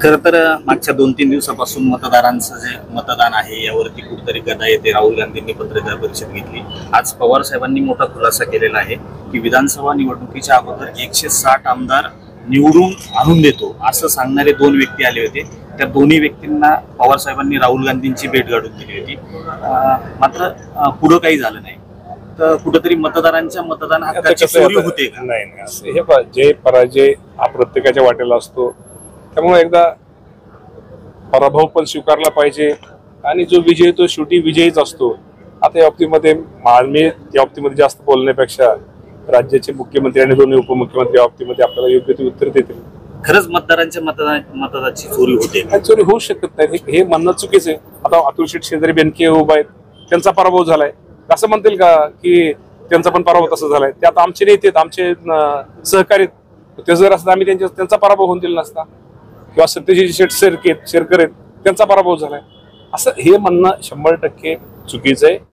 खरं तर मागच्या 2-3 दिवसापासून मतदारांचं जे मतदान आहे यावरती कुठेतरी गदा येते. राहुल गांधींनी पत्रकार परिषद घेतली. आज पवार साहेबांनी मोठा खुलासा केलेला आहे की विधानसभा निवडणुकीच्या अगोदर 160 आमदार निवडून आणून देतो असं सांगणारे 2 व्यक्ती आले होते. त्या दोन्ही व्यक्तींना पवार साहेबांनी राहुल गांधींची भेट गाठून दिली होती. मात्र पुढं काही झालं नाही. तर कुठेतरी मतदारांच्या मतदान हक्काची चोरी होते का? नाही, असं हे जे पराजय हा प्रत्येकाच्या वाटेला असतो. त्यामुळे एकदा पराभव पण स्वीकारला पाहिजे आणि जो विजय तो शेवटी विजयीच असतो. आता या बाबतीमध्ये मी या बाबतीमध्ये जास्त बोलण्यापेक्षा राज्याचे मुख्यमंत्री आणि दोन्ही उपमुख्यमंत्री या बाबतीमध्ये आपल्याला योग्य ते उत्तर देतील. खरंच मतदारांच्या मतदाची चोरी होते का? चोरी होऊ शकत नाही हे म्हणणं चुकीचं आहे. आता अतुल शेठ शेजारी बेनके उभा आहेत, त्यांचा पराभव झालाय असं म्हणतील का की त्यांचा पण पराभव तसा झालाय? ते आता आमचे नेते आहेत, आमचे सहकारी ते जर असतं आम्ही त्यांचा पराभव होऊन दिला नसता. किंवा सत्यजित शेठ शेरकर आहेत त्यांचा पराभव झालाय असं हे म्हणणं 100% चुकीचं आहे.